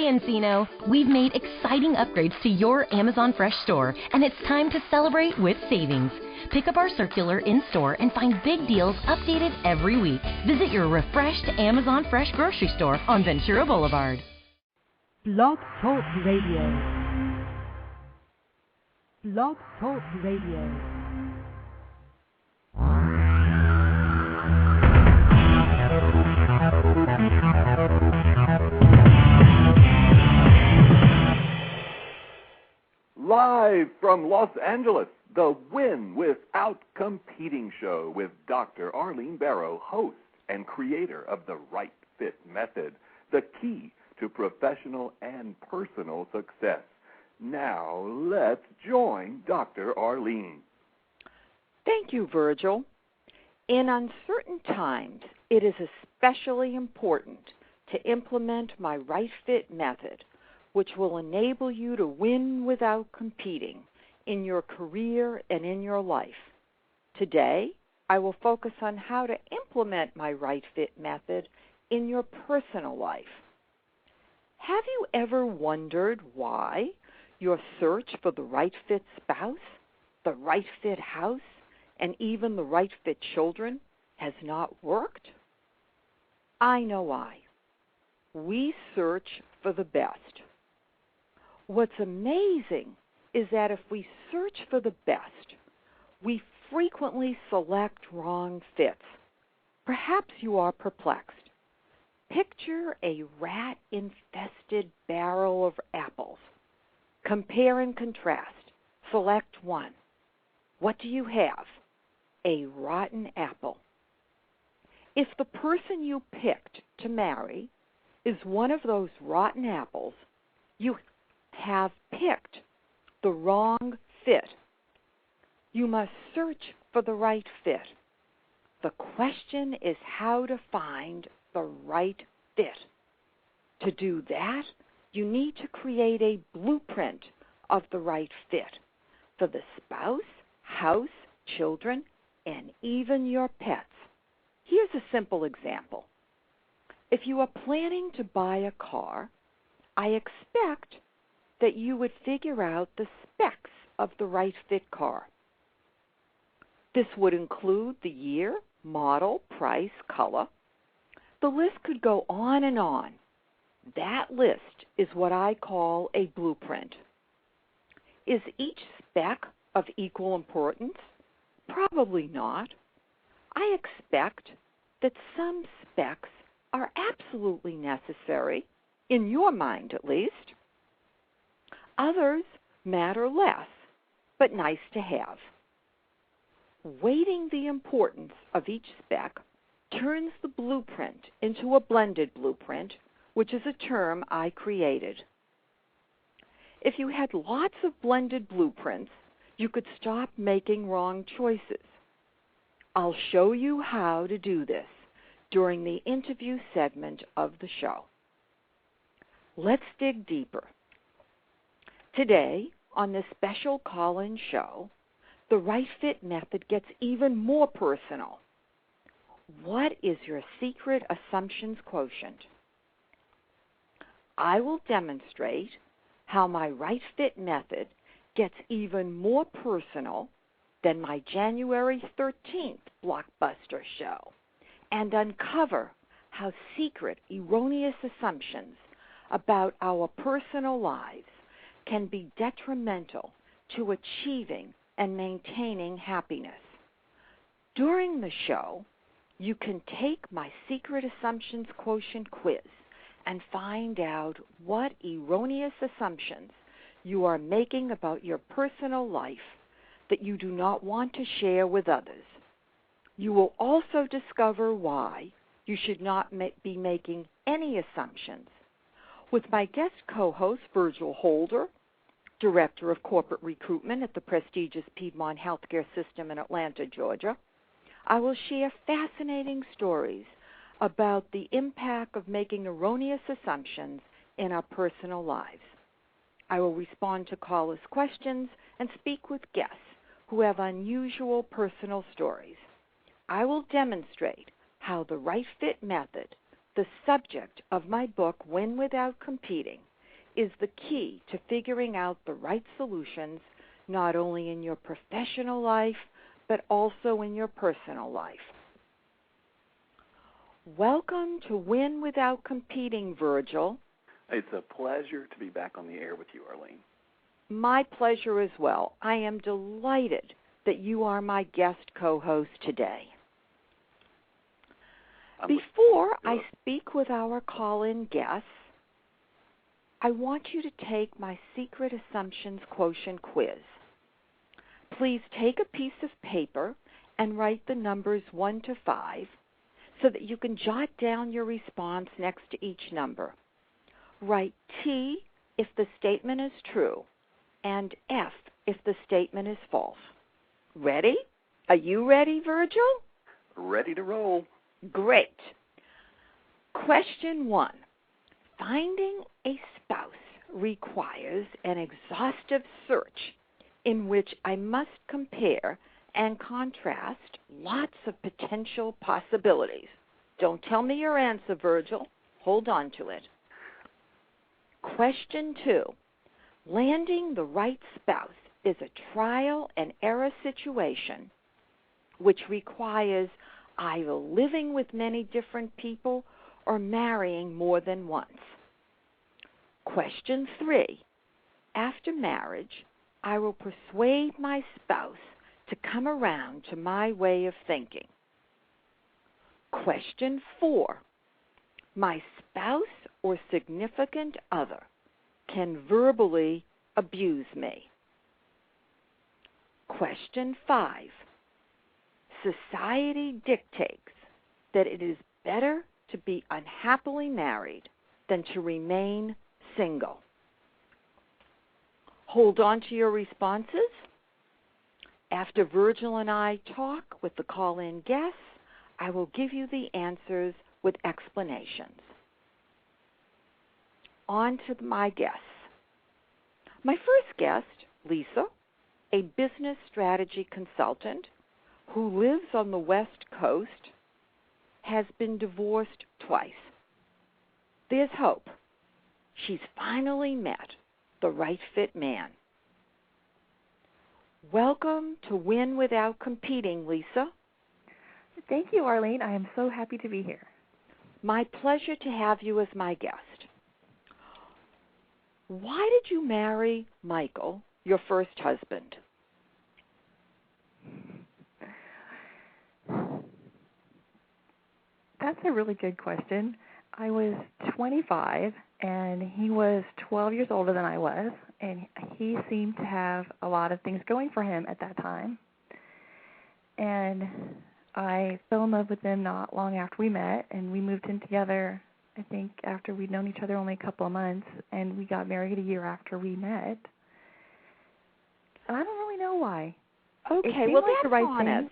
Hey Encino, we've made exciting upgrades to your Amazon Fresh store, and it's time to celebrate with savings. Pick up our circular in-store and find big deals updated every week. Visit your refreshed Amazon Fresh grocery store on Ventura Boulevard. Blog Talk Radio. Blog Talk Radio. Live from Los Angeles, the Win Without Competing Show with Dr. Arlene Barrow, host and creator of the Right Fit Method, the key to professional and personal success. Now, let's join Dr. Arlene. Thank you, Virgil. In uncertain times, it is especially important to implement my Right Fit Method, which will enable you to win without competing in your career and in your life. Today, I will focus on how to implement my Right Fit Method in your personal life. Have you ever wondered why your search for the right fit spouse, the right fit house, and even the right fit children has not worked? I know why. We search for the best. What's amazing is that if we search for the best, we frequently select wrong fits. Perhaps you are perplexed. Picture a rat-infested barrel of apples. Compare and contrast. Select one. What do you have? A rotten apple. If the person you picked to marry is one of those rotten apples, you have picked the wrong fit. You must search for the right fit. The question is how to find the right fit. To do that, you need to create a blueprint of the right fit for the spouse, house, children, and even your pets. Here's a simple example. If you are planning to buy a car, I expect that you would figure out the specs of the right fit car. This would include the year, model, price, color. The list could go on and on. That list is what I call a blueprint. Is each spec of equal importance? Probably not. I expect that some specs are absolutely necessary, in your mind at least. Others matter less, but nice to have. Weighting the importance of each spec turns the blueprint into a blended blueprint, which is a term I created. If you had lots of blended blueprints, you could stop making wrong choices. I'll show you how to do this during the interview segment of the show. Let's dig deeper. Today, on this special call-in show, the Right Fit Method gets even more personal. What is your Secret Assumptions Quotient? I will demonstrate how my Right Fit Method gets even more personal than my January 13th blockbuster show and uncover how secret, erroneous assumptions about our personal lives can be detrimental to achieving and maintaining happiness. During the show, you can take my Secret Assumptions Quotient quiz and find out what erroneous assumptions you are making about your personal life that you do not want to share with others. You will also discover why you should not be making any assumptions. With my guest co-host, Virgil Holder, Director of Corporate Recruitment at the prestigious Piedmont Healthcare System in Atlanta, Georgia, I will share fascinating stories about the impact of making erroneous assumptions in our personal lives. I will respond to callers' questions and speak with guests who have unusual personal stories. I will demonstrate how the Right Fit Method, the subject of my book, Win Without Competing, is the key to figuring out the right solutions, not only in your professional life, but also in your personal life. Welcome to Win Without Competing, Virgil. It's a pleasure to be back on the air with you, Arlene. My pleasure as well. I am delighted that you are my guest co-host today. Before I speak with our call-in guests, I want you to take my Secret Assumptions Quotient quiz. Please take a piece of paper and write the numbers 1 to 5 so that you can jot down your response next to each number. Write T if the statement is true and F if the statement is false. Ready? Are you ready, Virgil? Ready to roll. Great. Question 1. Finding a spouse requires an exhaustive search in which I must compare and contrast lots of potential possibilities. Don't tell me your answer, Virgil. Hold on to it. Question 2. Landing the right spouse is a trial and error situation which requires either living with many different people or marrying more than once. Question 3. After marriage, I will persuade my spouse to come around to my way of thinking. Question 4. My spouse or significant other can verbally abuse me. Question 5. Society dictates that it is better to be unhappily married than to remain single. Hold on to your responses. After Virgil and I talk with the call-in guests, I will give you the answers with explanations. On to my guests. My first guest, Lisa, a business strategy consultant who lives on the West Coast, has been divorced twice. There's hope. She's finally met the right fit man. Welcome to Win Without Competing, Lisa. Thank you, Arlene. I am so happy to be here. My pleasure to have you as my guest. Why did you marry Michael, your first husband? That's a really good question. I was 25, and he was 12 years older than I was, and he seemed to have a lot of things going for him at that time. And I fell in love with him not long after we met, and we moved in together, I think, after we'd known each other only a couple of months, and we got married a year after we met. And I don't really know why. Okay, well, like that's the right honest. thing.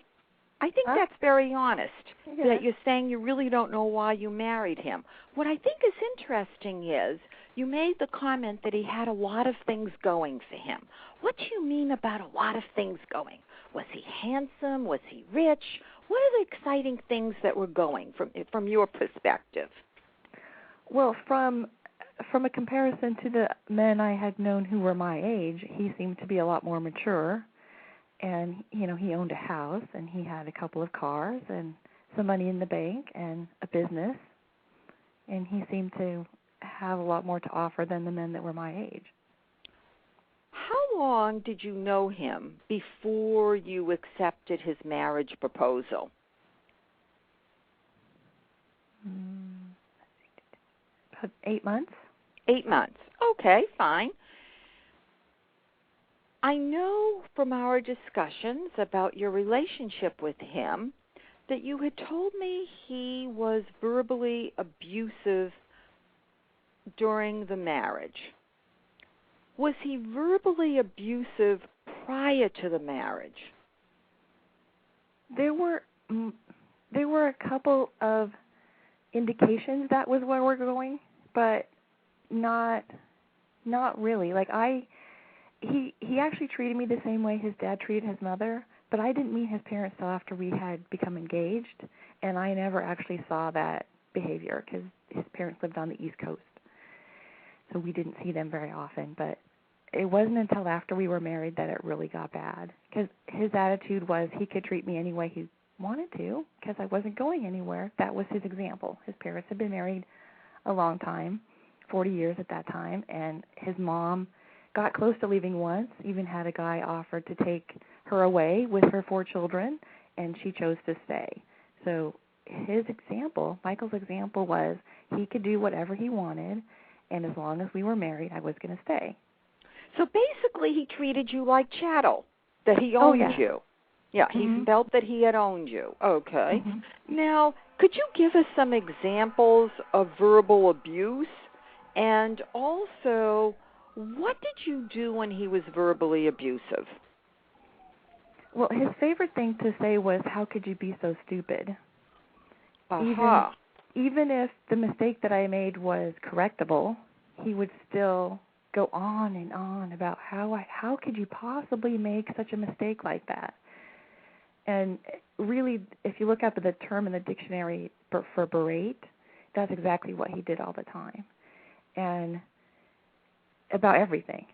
I think that's very honest, Yeah. that you're saying you really don't know why you married him. What I think is interesting is you made the comment that he had a lot of things going for him. What do you mean about a lot of things going? Was he handsome? Was he rich? What are the exciting things that were going from your perspective? Well, from a comparison to the men I had known who were my age, he seemed to be a lot more mature. And, you know, he owned a house, and he had a couple of cars and some money in the bank and a business. And he seemed to have a lot more to offer than the men that were my age. How long did you know him before you accepted his marriage proposal? About 8 months. 8 months. Okay, fine. I know from our discussions about your relationship with him that you had told me he was verbally abusive during the marriage. Was he verbally abusive prior to the marriage? There were a couple of indications that was where we're going, but not really. Like he actually treated me the same way his dad treated his mother, but I didn't meet his parents till after we had become engaged, and I never actually saw that behavior because his parents lived on the East Coast. so we didn't see them very often. But it wasn't until after we were married that it really got bad, because his attitude was he could treat me any way he wanted to because I wasn't going anywhere. That was his example. His parents had been married a long time, 40 years at that time, and his mom got close to leaving once, even had a guy offer to take her away with her 4 children, and she chose to stay. So his example, Michael's example, was he could do whatever he wanted, and as long as we were married, I was going to stay. So basically he treated you like chattel, that he owned you. Yeah, he felt that he had owned you. Okay. Now, could you give us some examples of verbal abuse? And also, what did you do when he was verbally abusive? Well, his favorite thing to say was, "How could you be so stupid?" Even if the mistake that I made was correctable, he would still go on and on about how could you possibly make such a mistake like that? And really, if you look up at the term in the dictionary for berate, that's exactly what he did all the time. And about everything.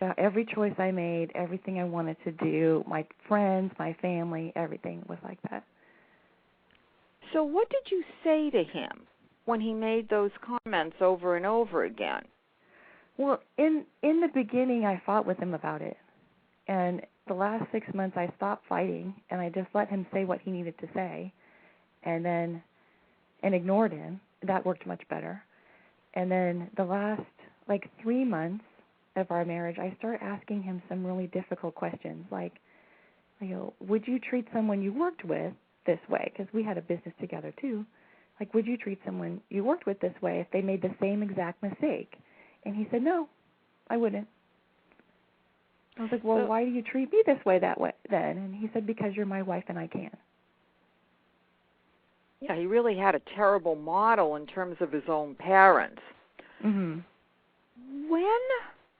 About every choice I made, everything I wanted to do, my friends, my family, everything was like that. So what did you say to him when he made those comments over and over again? Well, in the beginning, I fought with him about it. And the last 6 months, I stopped fighting, and I just let him say what he needed to say, and ignored him. That worked much better. And then the last, 3 months of our marriage, I started asking him some really difficult questions, like, would you treat someone you worked with this way? Because we had a business together, too. Would you treat someone you worked with this way if they made the same exact mistake? And he said, no, I wouldn't. I was like, well, why do you treat me this way that way then? And he said, because you're my wife and I can. Yeah, he really had a terrible model in terms of his own parents. Mm-hmm. When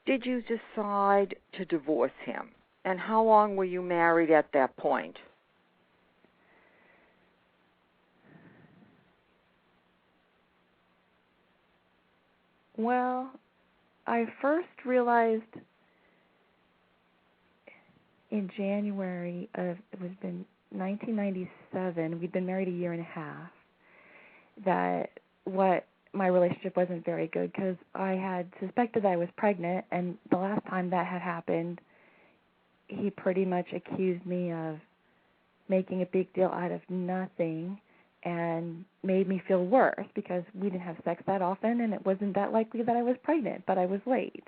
did you decide to divorce him? And how long were you married at that point? Well, I first realized in January of, it was been 1997, we'd been married a year and a half, that my relationship wasn't very good because I had suspected I was pregnant, and the last time that had happened, he pretty much accused me of making a big deal out of nothing and made me feel worse because we didn't have sex that often, and it wasn't that likely that I was pregnant, but I was late.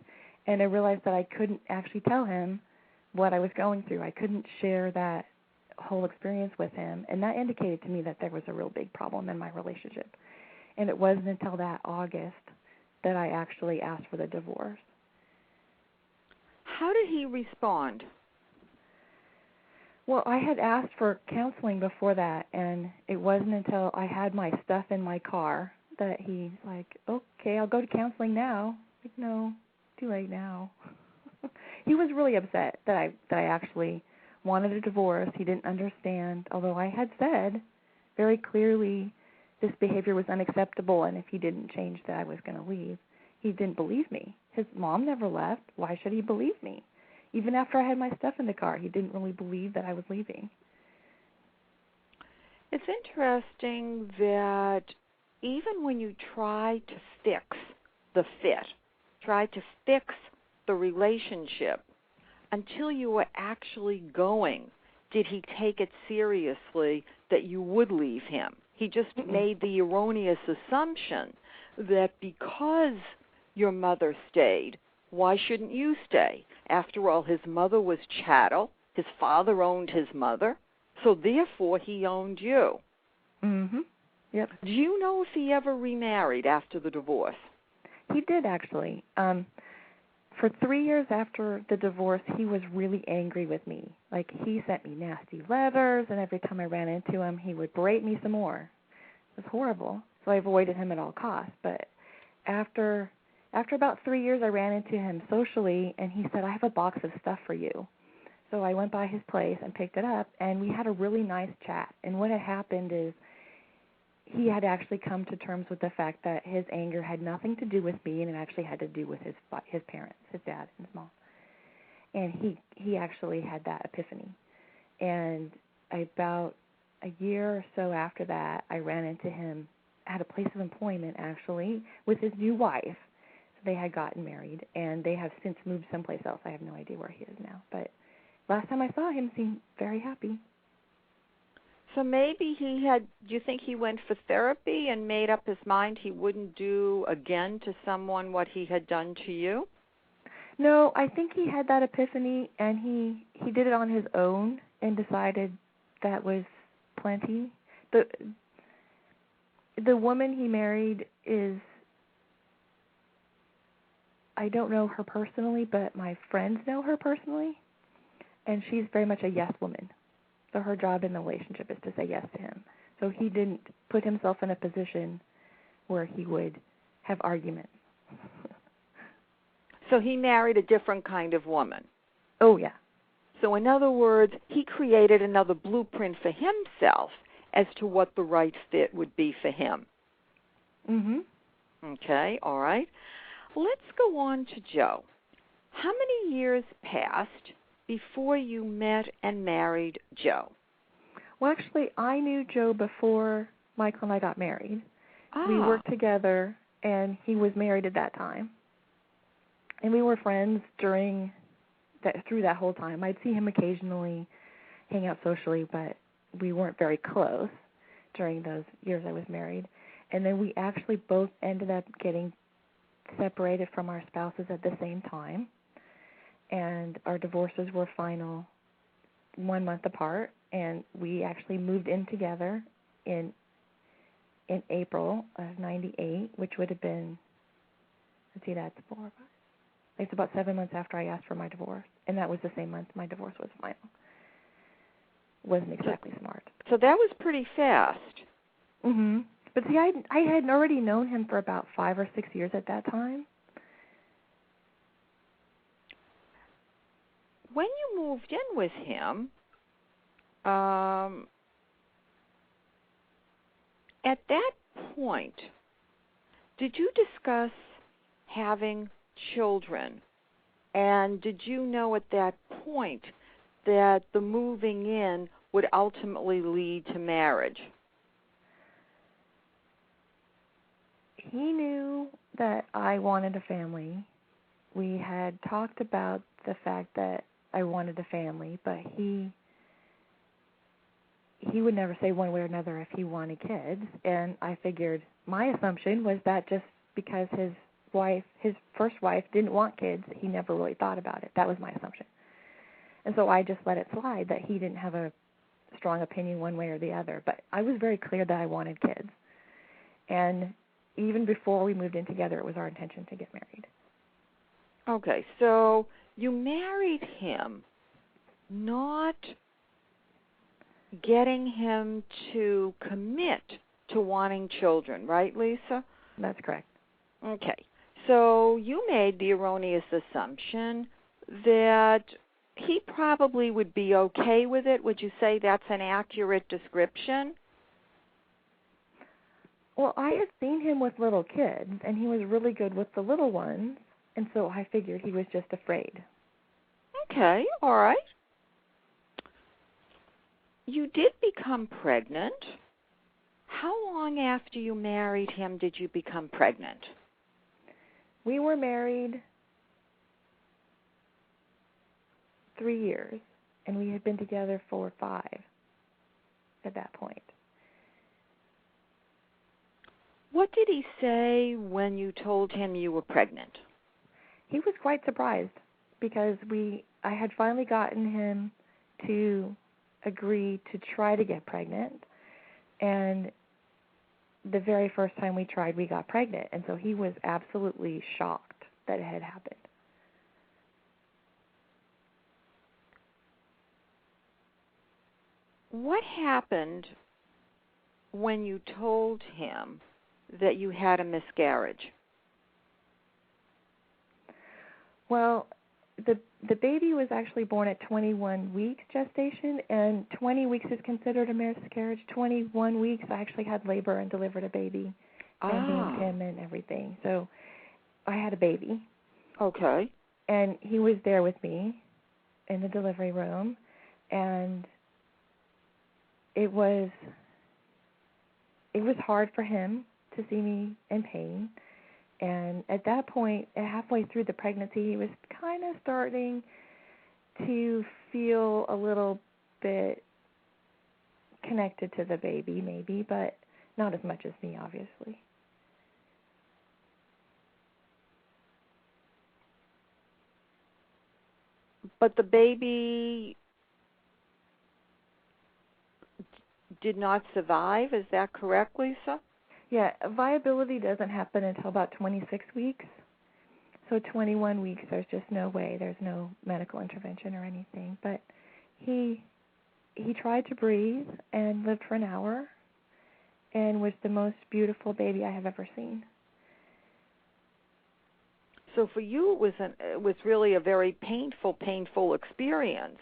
And I realized that I couldn't actually tell him what I was going through. I couldn't share that whole experience with him, and that indicated to me that there was a real big problem in my relationship. And it wasn't until that August that I actually asked for the divorce. How did he respond? Well, I had asked for counseling before that, and it wasn't until I had my stuff in my car that he's like, okay, I'll go to counseling now. Like, no, too late now. He was really upset that I actually wanted a divorce. He didn't understand, although I had said very clearly this behavior was unacceptable, and if he didn't change that I was going to leave. He didn't believe me. His mom never left. Why should he believe me? Even after I had my stuff in the car, he didn't really believe that I was leaving. It's interesting that even when you try to fix the fit, try to fix the relationship, until you were actually going, did he take it seriously that you would leave him? He just made the erroneous assumption that because your mother stayed, why shouldn't you stay? After all, his mother was chattel. His father owned his mother, so therefore he owned you. Mm-hmm. Yep. Do you know if he ever remarried after the divorce? He did, actually. For 3 years after the divorce, he was really angry with me. He sent me nasty letters, and every time I ran into him, he would berate me some more. It was horrible, so I avoided him at all costs. But after about 3 years, I ran into him socially, and he said, I have a box of stuff for you. So I went by his place and picked it up, and we had a really nice chat. And what had happened is he had actually come to terms with the fact that his anger had nothing to do with me, and it actually had to do with his parents, his dad and his mom. And he actually had that epiphany. And about a year or so after that, I ran into him at a place of employment, actually, with his new wife. So they had gotten married, and they have since moved someplace else. I have no idea where he is now. But last time I saw him, he seemed very happy. So maybe do you think he went for therapy and made up his mind he wouldn't do again to someone what he had done to you? No, I think he had that epiphany, and he did it on his own and decided that was plenty. The woman he married is, I don't know her personally, but my friends know her personally, and she's very much a yes woman. So her job in the relationship is to say yes to him. So he didn't put himself in a position where he would have arguments. So he married a different kind of woman. Oh, yeah. So in other words, he created another blueprint for himself as to what the right fit would be for him. Mhm. Okay, all right. Let's go on to Joe. How many years passed before you met and married Joe? Well, actually, I knew Joe before Michael and I got married. We worked together, and he was married at that time. And we were friends through that whole time. I'd see him occasionally, hang out socially, but we weren't very close during those years I was married. And then we actually both ended up getting separated from our spouses at the same time. And our divorces were final 1 month apart. And we actually moved in together in April of '98, which would have been, let's see, that's 4 or 5. It's about 7 months after I asked for my divorce, and that was the same month my divorce was final. Wasn't exactly smart. So that was pretty fast. Mhm. But see, I had already known him for about 5 or 6 years at that time. When you moved in with him, at that point, did you discuss having children? And did you know at that point that the moving in would ultimately lead to marriage? He knew that I wanted a family. We had talked about the fact that I wanted a family, but he would never say one way or another if he wanted kids. And I figured my assumption was that just because his first wife didn't want kids, he never really thought about it. That was my assumption. And so I just let it slide that he didn't have a strong opinion one way or the other. But I was very clear that I wanted kids. And even before we moved in together, it was our intention to get married. Okay, so you married him, not getting him to commit to wanting children, right, Lisa? That's correct. Okay, so you made the erroneous assumption that he probably would be okay with it. Would you say that's an accurate description? Well, I had seen him with little kids, and he was really good with the little ones, and so I figured he was just afraid. Okay, all right. You did become pregnant. How long after you married him did you become pregnant? We were married 3 years, and we had been together for 5 at that point. What did he say when you told him you were pregnant? He was quite surprised because I had finally gotten him to agree to try to get pregnant, and the very first time we tried, we got pregnant, and so he was absolutely shocked that it had happened. What happened when you told him that you had a miscarriage? Well, the baby was actually born at 21 weeks gestation, and 20 weeks is considered a miscarriage. 21 weeks I actually had labor and delivered a baby and named him and everything. So I had a baby. Okay. And he was there with me in the delivery room, and it was hard for him to see me in pain. And at that point, halfway through the pregnancy, he was kind of starting to feel a little bit connected to the baby, maybe, but not as much as me, obviously. But the baby did not survive, is that correct, Lisa? Yeah, viability doesn't happen until about 26 weeks. So 21 weeks, there's just no way. There's no medical intervention or anything. But he tried to breathe and lived for an hour and was the most beautiful baby I have ever seen. So for you, it was really a very painful experience.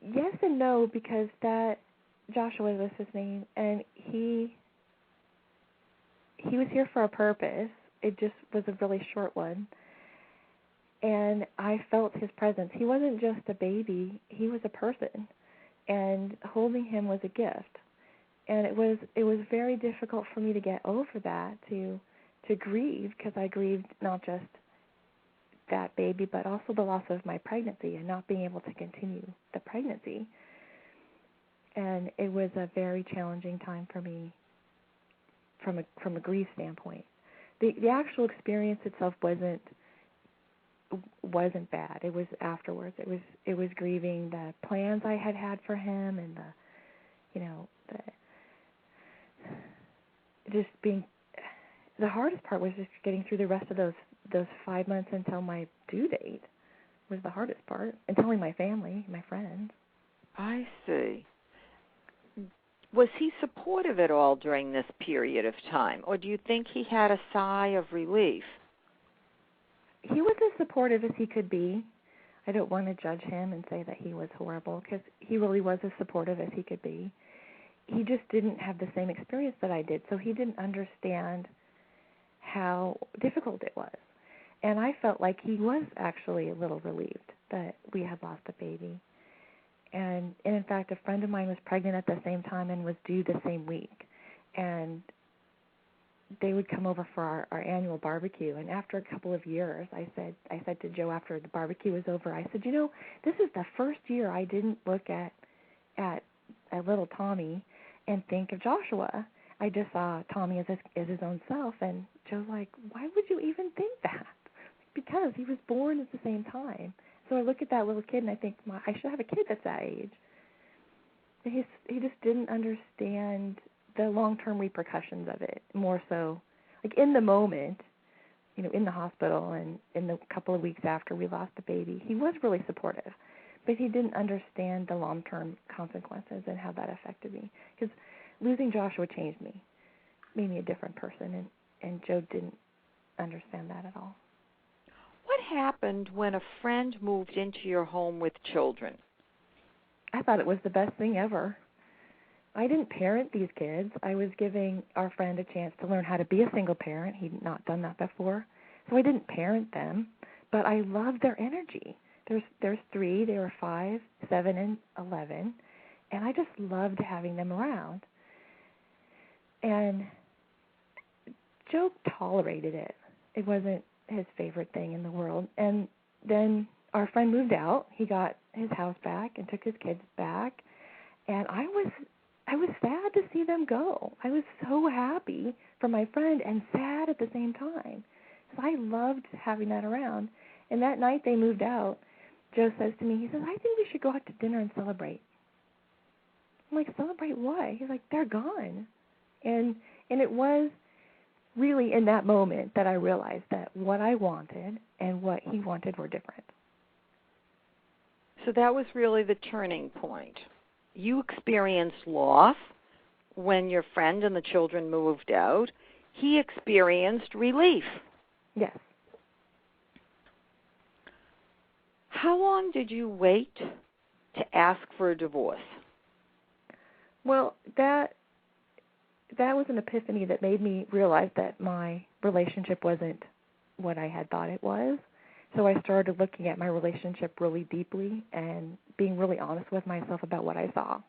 Yes and no, because that Joshua was his name, and he was here for a purpose. It just was a really short one. And I felt his presence. He wasn't just a baby. He was a person. And holding him was a gift. And it was very difficult for me to get over that, to grieve, because I grieved not just that baby, but also the loss of my pregnancy and not being able to continue the pregnancy. And it was a very challenging time for me from a grief standpoint. The actual experience itself wasn't bad. It was afterwards. It was grieving the plans I had for him, and the hardest part was just getting through the rest of those 5 months until my due date was the hardest part, and telling my family, my friends. I see. Was he supportive at all during this period of time, or do you think he had a sigh of relief? He was as supportive as he could be. I don't want to judge him and say that he was horrible, because he really was as supportive as he could be. He just didn't have the same experience that I did, so he didn't understand how difficult it was. And I felt like he was actually a little relieved that we had lost a baby. And in fact, a friend of mine was pregnant at the same time and was due the same week. And they would come over for our annual barbecue. And after a couple of years, I said to Joe after the barbecue was over, I said, this is the first year I didn't look at little Tommy and think of Joshua. I just saw Tommy as his own self. And Joe's like, why would you even think that? Because he was born at the same time. So I look at that little kid and I think, I should have a kid that's that age. He just didn't understand the long-term repercussions of it, more so. Like in the moment, in the hospital and in the couple of weeks after we lost the baby, he was really supportive. But he didn't understand the long-term consequences and how that affected me. Because losing Joshua changed me, made me a different person, and Joe didn't understand that at all. What happened when a friend moved into your home with children? I thought it was the best thing ever. I didn't parent these kids. I was giving our friend a chance to learn how to be a single parent. He'd not done that before. So I didn't parent them, but I loved their energy. There's three. They were 5, 7, and 11, and I just loved having them around. And Joe tolerated it. It wasn't his favorite thing in the world. And then our friend moved out. He got his house back and took his kids back. And I was sad to see them go. I was so happy for my friend and sad at the same time. So I loved having that around. And that night they moved out, Joe says to me, he says, I think we should go out to dinner and celebrate. I'm like, celebrate what? He's like, they're gone. And it was really in that moment that I realized that what I wanted and what he wanted were different. So that was really the turning point. You experienced loss when your friend and the children moved out. He experienced relief. Yes. long did you wait to ask for a divorce? Well, that was an epiphany that made me realize that my relationship wasn't what I had thought it was. So I started looking at my relationship really deeply and being really honest with myself about what I saw.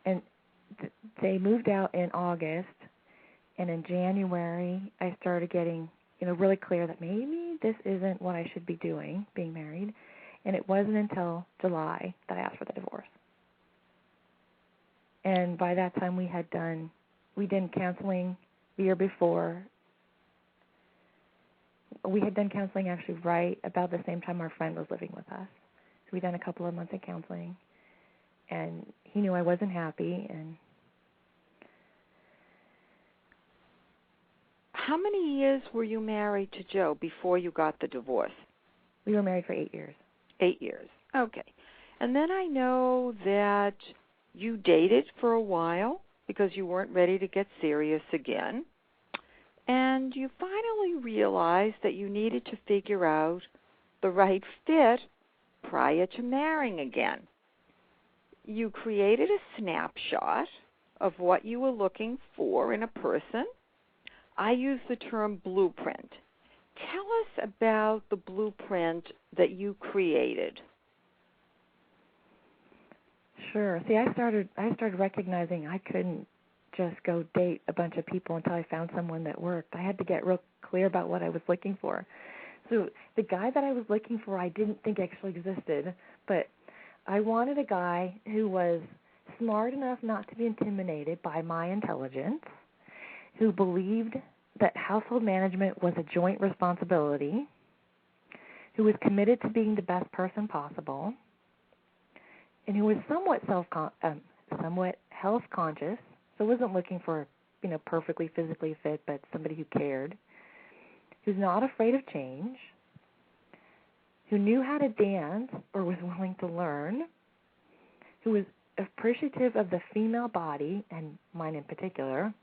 And they moved out in August, and in January I started getting, really clear that maybe this isn't what I should be doing, being married. And it wasn't until July that I asked for the divorce. And by that time we did counseling the year before. We had done counseling actually right about the same time our friend was living with us. So we'd done a couple of months of counseling, and he knew I wasn't happy. And how many years were you married to Joe before you got the divorce? We were married for 8 years. 8 years. Okay. And then I know that you dated for a while because you weren't ready to get serious again. And you finally realized that you needed to figure out the right fit prior to marrying again. You created a snapshot of what you were looking for in a person. I use the term blueprint. Tell us about the blueprint that you created. Sure. See, I started recognizing I couldn't just go date a bunch of people until I found someone that worked. I had to get real clear about what I was looking for. So the guy that I was looking for I didn't think actually existed, but I wanted a guy who was smart enough not to be intimidated by my intelligence, who believed that household management was a joint responsibility, who was committed to being the best person possible, and who was somewhat health conscious. So I wasn't looking for, perfectly physically fit, but somebody who cared, who's not afraid of change, who knew how to dance or was willing to learn, who was appreciative of the female body, and mine in particular,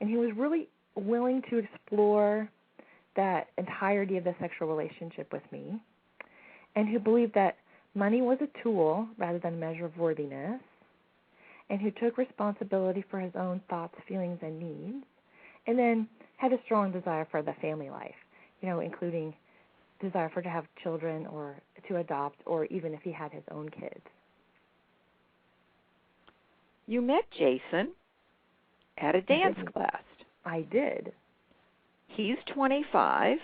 and who was really willing to explore that entirety of the sexual relationship with me, and who believed that money was a tool rather than a measure of worthiness, and who took responsibility for his own thoughts, feelings, and needs, and then had a strong desire for the family life, including desire to have children or to adopt, or even if he had his own kids. You met Jason at a dance class. I did. He's 25,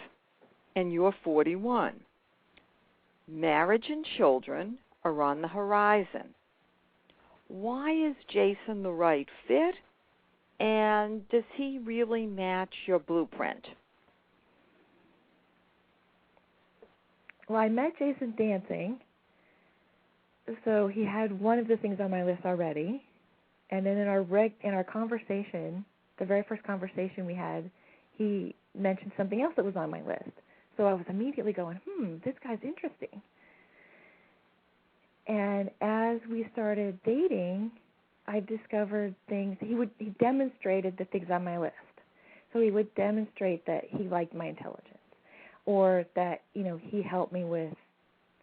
and you're 41. Marriage and children are on the horizon. Why is Jason the right fit, and does he really match your blueprint? Well, I met Jason dancing, so he had one of the things on my list already, and then in our conversation, the very first conversation we had, he mentioned something else that was on my list. So I was immediately going, this guy's interesting. And as we started dating, I discovered things. He demonstrated the things on my list. So he would demonstrate that he liked my intelligence, or that, he helped me with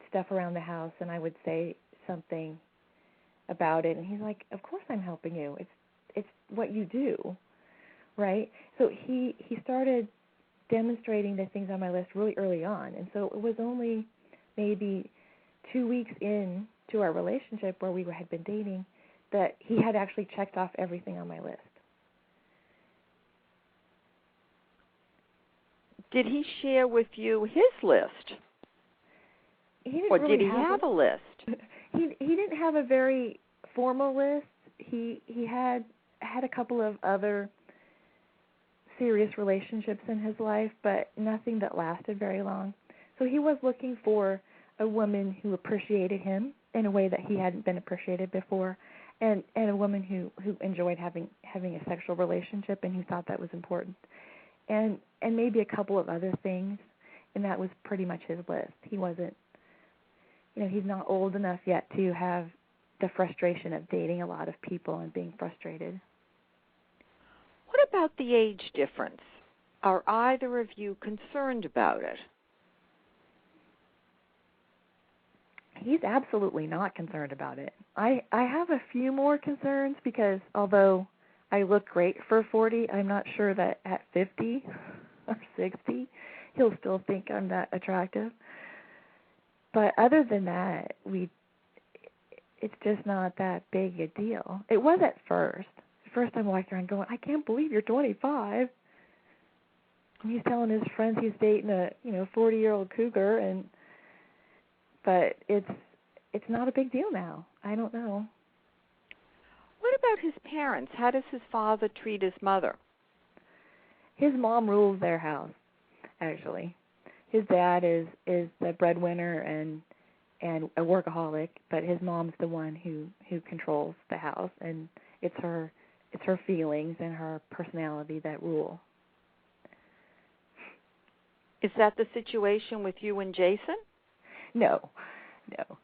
stuff around the house, and I would say something about it, and he's like, "Of course I'm helping you. It's what you do." Right? So he started demonstrating the things on my list really early on. And so it was only maybe 2 weeks in to our relationship, where we had been dating, that he had actually checked off everything on my list. Did he share with you his list? Or did he have a list? He didn't have a very formal list. He had a couple of other serious relationships in his life, but nothing that lasted very long. So he was looking for a woman who appreciated him in a way that he hadn't been appreciated before, and a woman who enjoyed having a sexual relationship, and who thought that was important, and maybe a couple of other things, and that was pretty much his list. He wasn't, he's not old enough yet to have the frustration of dating a lot of people and being frustrated. What about the age difference? Are either of you concerned about it? he's absolutely not concerned about it. I have a few more concerns because although I look great for 40, I'm not sure that at 50 or 60 he'll still think I'm that attractive. But other than that, it's just not that big a deal. It was at first. At first I'm walking around going, I can't believe you're 25. And he's telling his friends he's dating a 40-year-old cougar, but it's not a big deal now. I don't know. What about his parents? How does his father treat his mother? His mom rules their house, actually. His dad is the breadwinner and a workaholic, but his mom's the one who controls the house, and it's her feelings and her personality that rule. Is that the situation with you and Jason? No.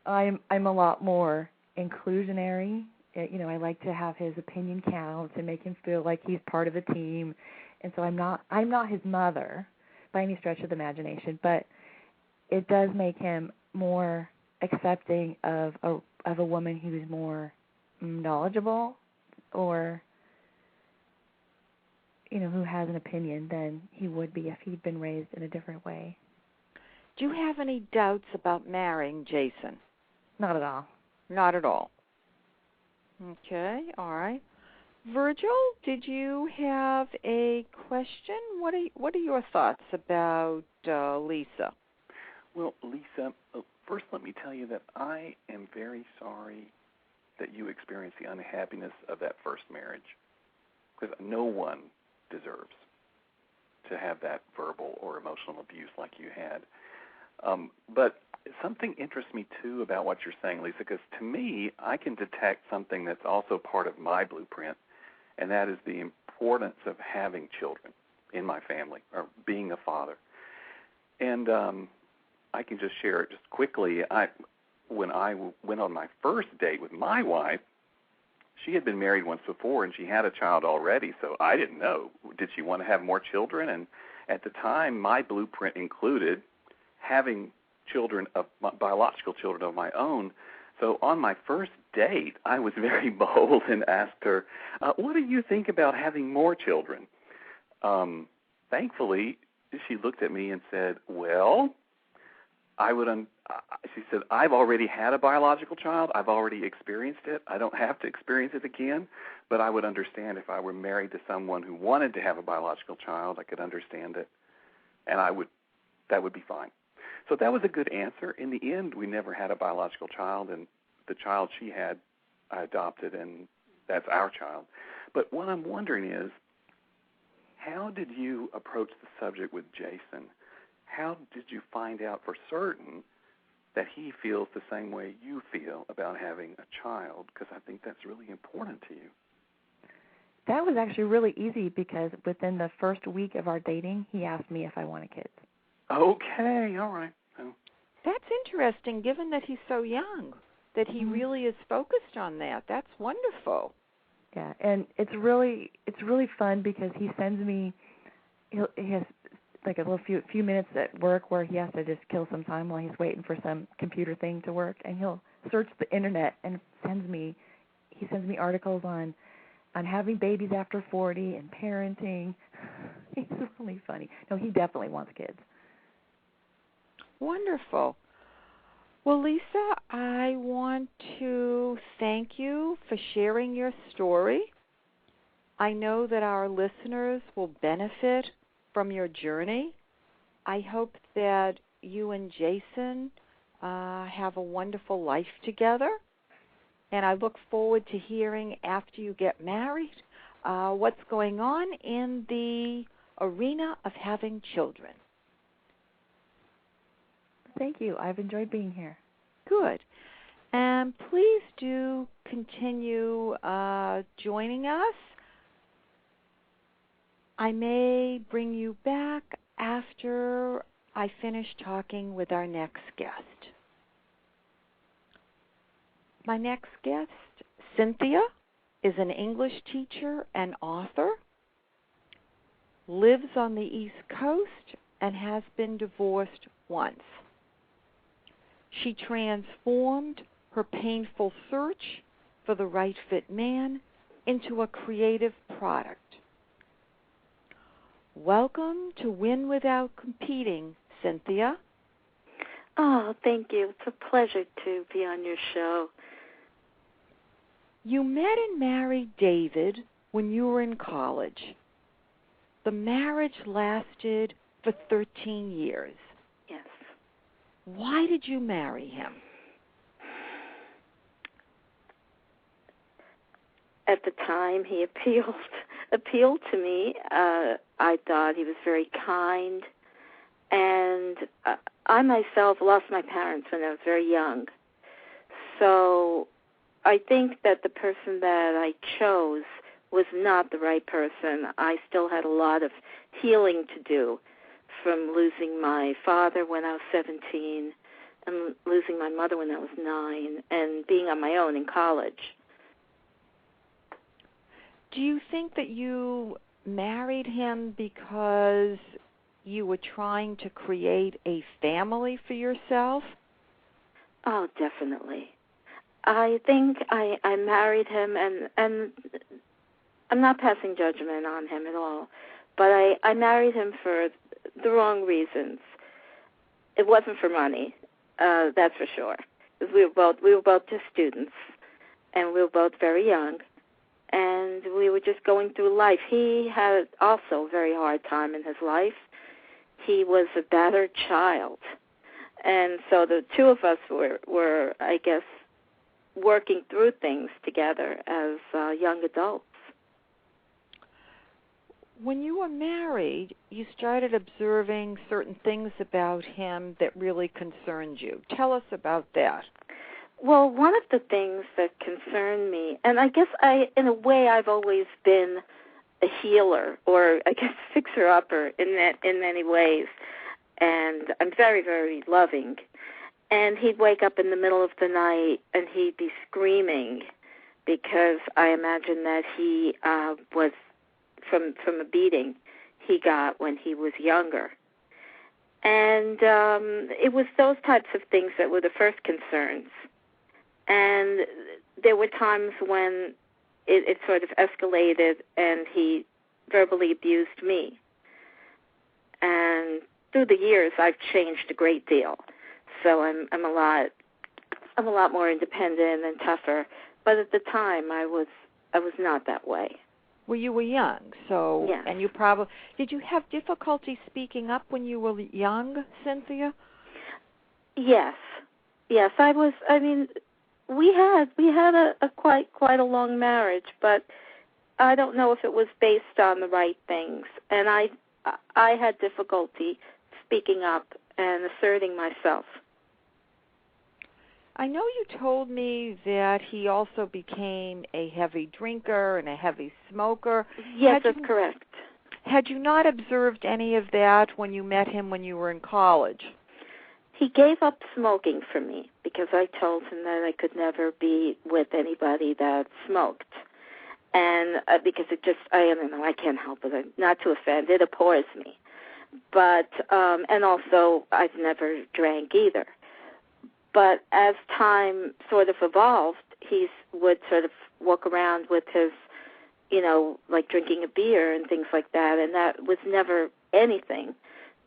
I'm a lot more inclusionary. I like to have his opinion count and make him feel like he's part of the team. And so I'm not his mother by any stretch of the imagination, but it does make him more accepting of a woman who's more knowledgeable or who has an opinion than he would be if he'd been raised in a different way. Do you have any doubts about marrying Jason? Not at all. Not at all. Okay, all right. Virgil, did you have a question? What are your thoughts about Lisa? Well, Lisa, first let me tell you that I am very sorry that you experienced the unhappiness of that first marriage, because no one deserves to have that verbal or emotional abuse like you had. But something interests me, too, about what you're saying, Lisa, because to me, I can detect something that's also part of my blueprint, and that is the importance of having children in my family or being a father. And I can just share it just quickly. When I went on my first date with my wife, she had been married once before, and she had a child already, so I didn't know. Did she want to have more children? And at the time, my blueprint included having children, biological children of my own. So on my first date, I was very bold and asked her, what do you think about having more children? Thankfully, she looked at me and said, well, she said, I've already had a biological child. I've already experienced it. I don't have to experience it again, but I would understand if I were married to someone who wanted to have a biological child. I could understand it, and that would be fine. So that was a good answer. In the end, we never had a biological child, and the child she had, I adopted, and that's our child. But what I'm wondering is, how did you approach the subject with Jason? How did you find out for certain that he feels the same way you feel about having a child? Because I think that's really important to you. That was actually really easy because within the first week of our dating, he asked me if I wanted kids. Okay, all right. Oh. That's interesting, given that he's so young, that he really is focused on that. That's wonderful. Yeah, and it's really fun because he sends me, he has like a little few minutes at work where he has to just kill some time while he's waiting for some computer thing to work, and he'll search the internet and sends me articles on having babies after 40 and parenting. He's really funny. No, he definitely wants kids. Wonderful. Well, Lisa, I want to thank you for sharing your story. I know that our listeners will benefit from your journey. I hope that you and Jason have a wonderful life together, and I look forward to hearing after you get married what's going on in the arena of having children. Thank you. I've enjoyed being here. Good. And please do continue joining us. I may bring you back after I finish talking with our next guest. My next guest, Cynthia, is an English teacher and author, lives on the East Coast, and has been divorced once. She transformed her painful search for the right fit man into a creative product. Welcome to Win Without Competing, Cynthia. Oh, thank you. It's a pleasure to be on your show. You met and married David when you were in college. The marriage lasted for 13 years. Yes. Why did you marry him? At the time, he appealed to me. I thought he was very kind, and I myself lost my parents when I was very young. So I think that the person that I chose was not the right person. I still had a lot of healing to do from losing my father when I was 17 and losing my mother when I was 9 and being on my own in college. Do you think that you married him because you were trying to create a family for yourself? Oh, definitely. I think I married him, and I'm not passing judgment on him at all, but I married him for the wrong reasons. It wasn't for money, that's for sure. Because we were both just students, and we were both very young, and we were just going through life. He had also a very hard time in his life. He was a battered child, and so the two of us were I guess, working through things together as young adults. When you were married, you started observing certain things about him that really concerned you. Tell us about that. Well, one of the things that concerned me, and I guess in a way, I've always been a healer, or I guess fixer-upper in many ways, and I'm very, very loving. And he'd wake up in the middle of the night, and he'd be screaming because I imagine that he was from a beating he got when he was younger. And it was those types of things that were the first concerns. And there were times when it sort of escalated, and he verbally abused me. And through the years, I've changed a great deal. So I'm a lot more independent and tougher. But at the time, I was not that way. Well, you were young, so yes. And did you have difficulty speaking up when you were young, Cynthia? Yes, I was. I mean, we had a quite a long marriage, but I don't know if it was based on the right things, and I had difficulty speaking up and asserting myself. I know you told me that he also became a heavy drinker and a heavy smoker. Yes, that's correct. Had you not observed any of that when you met him when you were in college? He gave up smoking for me because I told him that I could never be with anybody that smoked. And because I don't know, I can't help it. Not to offend, it abhors me. But, and also, I've never drank either. But as time sort of evolved, he would sort of walk around with his, like drinking a beer and things like that, and that was never anything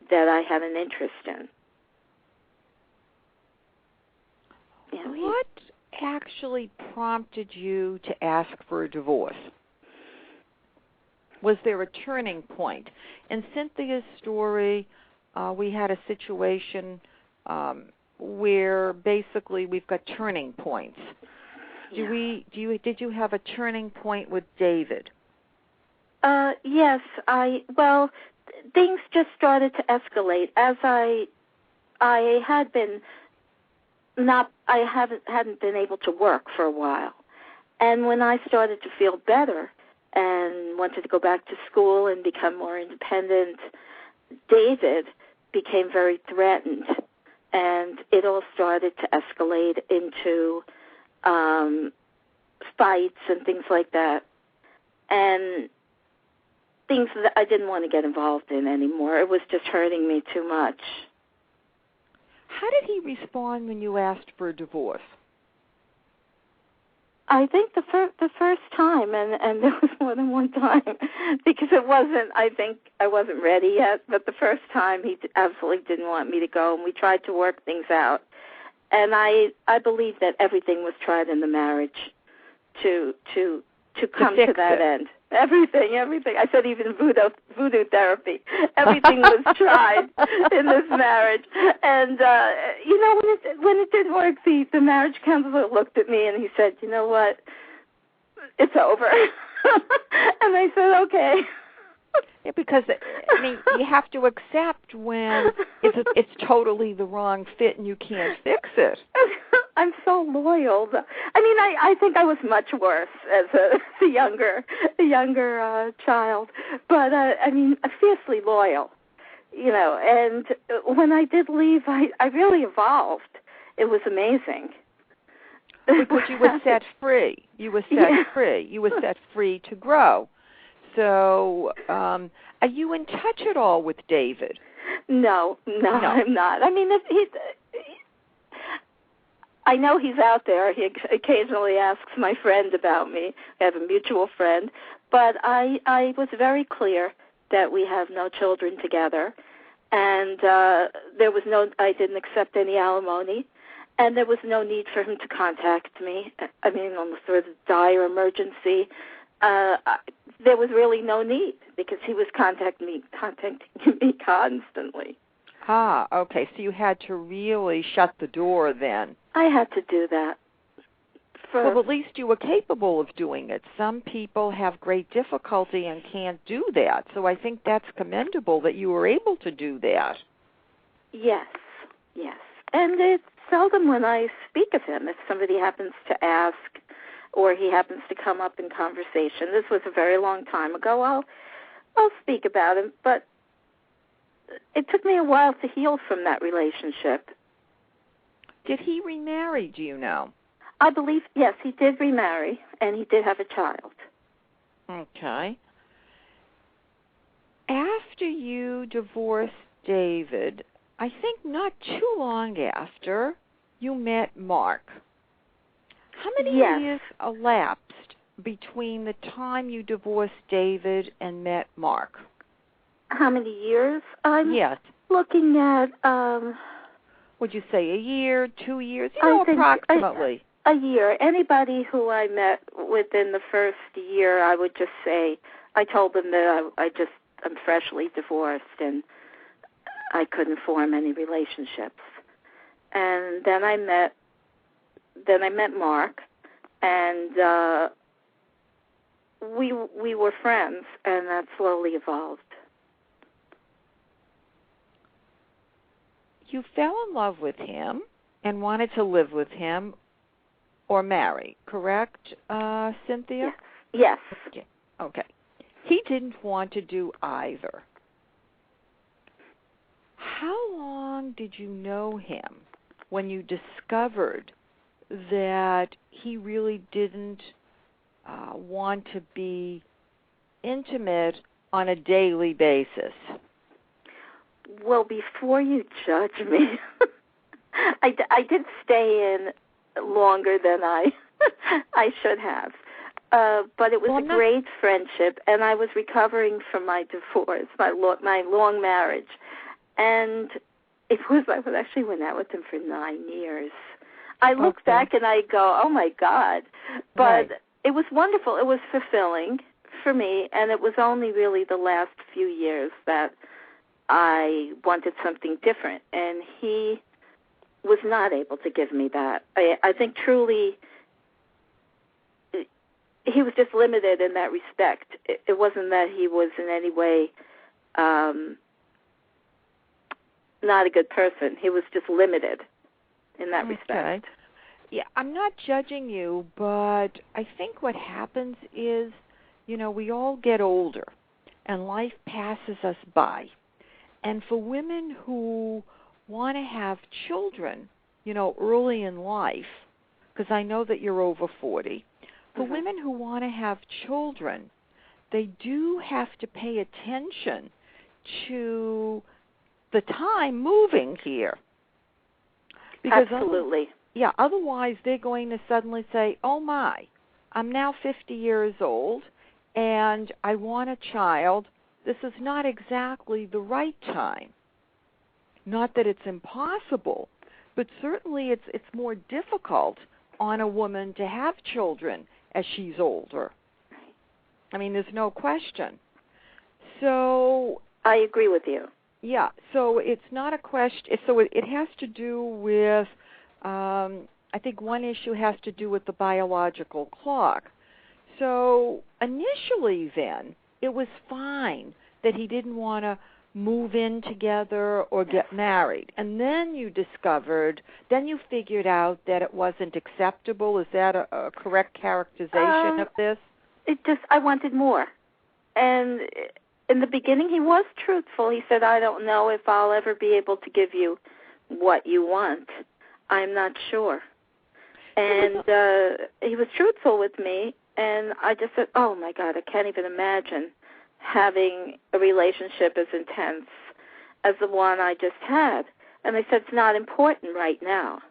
that I had an interest in. What actually prompted you to ask for a divorce? Was there a turning point? In Cynthia's story, we had a situation where basically we've got turning points. Did you have a turning point with David? Yes, things just started to escalate as I hadn't been able to work for a while. And when I started to feel better and wanted to go back to school and become more independent, David became very threatened. And it all started to escalate into fights and things like that. And things that I didn't want to get involved in anymore. It was just hurting me too much. How did he respond when you asked for a divorce? I think the first time, and there was more than one time, because I think I wasn't ready yet, but the first time he absolutely didn't want me to go, and we tried to work things out. And I believe that everything was tried in the marriage to come to that end. Everything. I said even voodoo therapy. Everything was tried in this marriage. And, when it didn't work, the marriage counselor looked at me and he said, you know what, it's over. And I said, okay. Yeah, because, you have to accept when it's totally the wrong fit and you can't fix it. I'm so loyal. I think I was much worse as a younger child, but fiercely loyal, And when I did leave, I really evolved. It was amazing. Because you were set free. You were set free. You were set free to grow. So, are you in touch at all with David? No, I'm not. I know he's out there. He occasionally asks my friend about me. I have a mutual friend. But I was very clear that we have no children together. And I didn't accept any alimony. And there was no need for him to contact me. Unless there was a dire emergency, there was really no need because he was contacting me constantly. Ah, okay. So you had to really shut the door then. I had to do that. Well, at least you were capable of doing it. Some people have great difficulty and can't do that. So I think that's commendable that you were able to do that. Yes. And it's seldom when I speak of him, if somebody happens to ask or he happens to come up in conversation. This was a very long time ago. I'll speak about him, but it took me a while to heal from that relationship. Did he remarry, do you know? I believe, yes, he did remarry, and he did have a child. Okay. After you divorced David, I think not too long after, you met Mark. How many years elapsed between the time you divorced David and met Mark? How many years? I'm looking at... would you say a year, 2 years? Approximately. A year. Anybody who I met within the first year, I would just say, I told them that I'm freshly divorced and I couldn't form any relationships. And then I met Mark, and we were friends, and that slowly evolved. You fell in love with him and wanted to live with him or marry, correct, Cynthia? Yes. Okay. He didn't want to do either. How long did you know him when you discovered that he really didn't want to be intimate on a daily basis? Well, before you judge me, I did stay in longer than I should have. But it was a great friendship, and I was recovering from my divorce, my long marriage. And I actually went out with him for 9 years. I look back and I go, oh, my God. But it was wonderful. It was fulfilling for me, and it was only really the last few years that I wanted something different, and he was not able to give me that. I think truly he was just limited in that respect. It wasn't that he was in any way not a good person. He was just limited in that respect. Yeah, I'm not judging you, but I think what happens is, we all get older, and life passes us by. And for women who want to have children, early in life, because I know that you're over 40, for women who want to have children, they do have to pay attention to the time moving here. Because absolutely. Otherwise they're going to suddenly say, oh, my, I'm now 50 years old, and I want a child. This is not exactly the right time. Not that it's impossible, but certainly it's more difficult on a woman to have children as she's older. I mean, there's no question. So I agree with you. Yeah, so it's not a question. So it has to do with, I think one issue has to do with the biological clock. So initially then, it was fine that he didn't want to move in together or get married. And then you figured out that it wasn't acceptable. Is that a correct characterization of this? I wanted more. And in the beginning, he was truthful. He said, I don't know if I'll ever be able to give you what you want. I'm not sure. And he was truthful with me, and I just said, oh, my God, I can't even imagine having a relationship as intense as the one I just had. And I said, it's not important right now.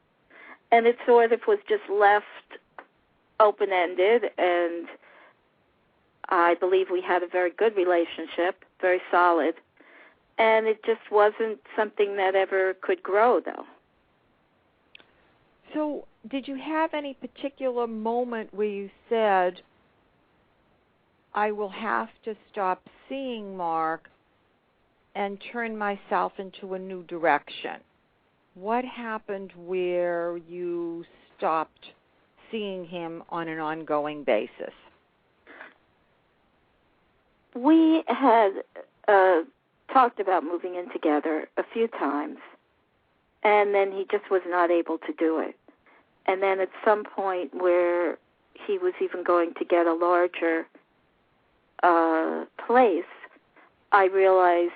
And it sort of was just left open-ended, and I believe we had a very good relationship, very solid, and it just wasn't something that ever could grow, though. So did you have any particular moment where you said, I will have to stop seeing Mark and turn myself into a new direction? What happened where you stopped seeing him on an ongoing basis? We had talked about moving in together a few times, and then he just was not able to do it. And then at some point where he was even going to get a larger place, I realized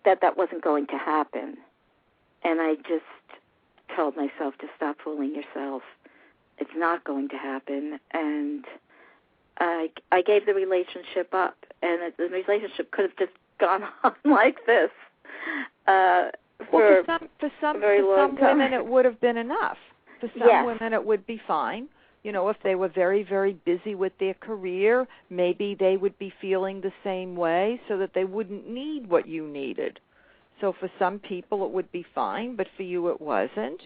that wasn't going to happen. And I just told myself to stop fooling yourself. It's not going to happen. And I gave the relationship up. And the relationship could have just gone on like this for some women it would have been enough. For some women it would be fine. You know, if they were very, very busy with their career, maybe they would be feeling the same way so that they wouldn't need what you needed. So for some people it would be fine, but for you it wasn't.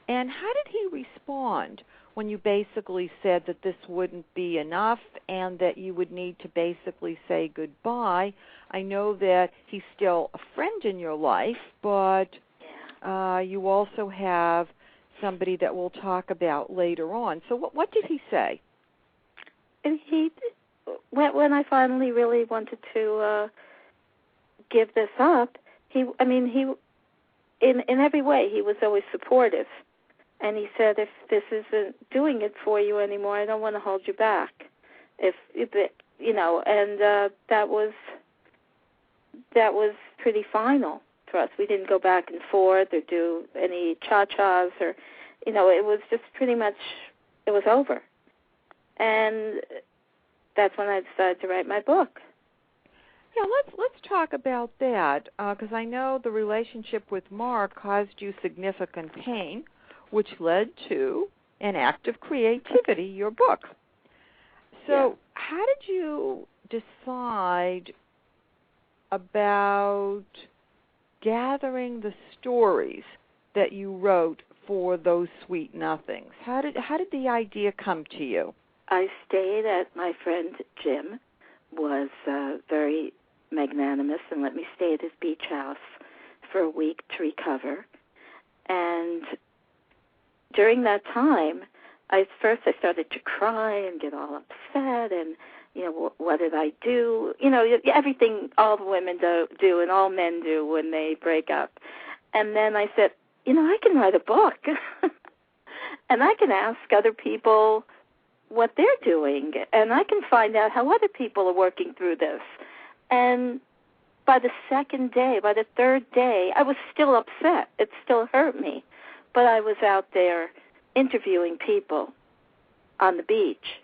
And how did he respond when you basically said that this wouldn't be enough and that you would need to basically say goodbye? I know that he's still a friend in your life, but you also have somebody that we'll talk about later on. So what did he say? And when I finally really wanted to give this up, he in every way he was always supportive. And he said, if this isn't doing it for you anymore, I don't want to hold you back. That was pretty final for us. We didn't go back and forth or do any cha-chas or, it was just pretty much, it was over. And that's when I decided to write my book. Yeah, let's talk about that, because I know the relationship with Mark caused you significant pain, which led to an act of creativity, your book. So how did you decide about gathering the stories that you wrote for those sweet nothings? How did the idea come to you? I stayed at my friend Jim, was very magnanimous and let me stay at his beach house for a week to recover. And during that time, I started to cry and get all upset and, what did I do? Everything all the women do and all men do when they break up. And then I said, I can write a book and I can ask other people what they're doing and I can find out how other people are working through this. And by the third day, I was still upset. It still hurt me. But I was out there interviewing people on the beach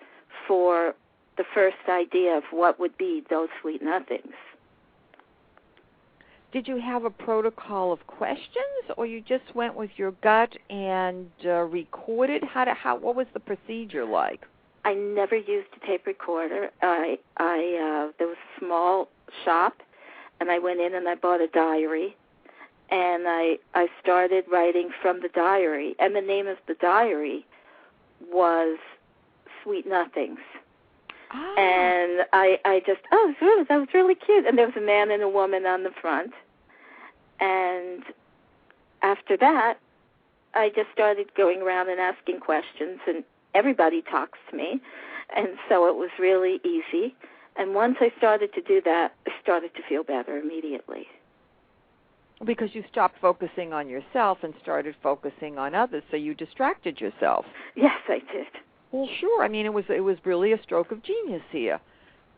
for the first idea of what would be those sweet nothings. Did you have a protocol of questions, or you just went with your gut and recorded? What was the procedure like? I never used a tape recorder. There was a small shop, and I went in and I bought a diary, and I started writing from the diary. And the name of the diary was Sweet Nothings. Ah. And I just, that was really cute. And there was a man and a woman on the front. And after that, I just started going around and asking questions, and everybody talks to me. And so it was really easy. And once I started to do that, I started to feel better immediately. Because you stopped focusing on yourself and started focusing on others, so you distracted yourself. Yes, I did. Well, sure. I mean, it was really a stroke of genius here.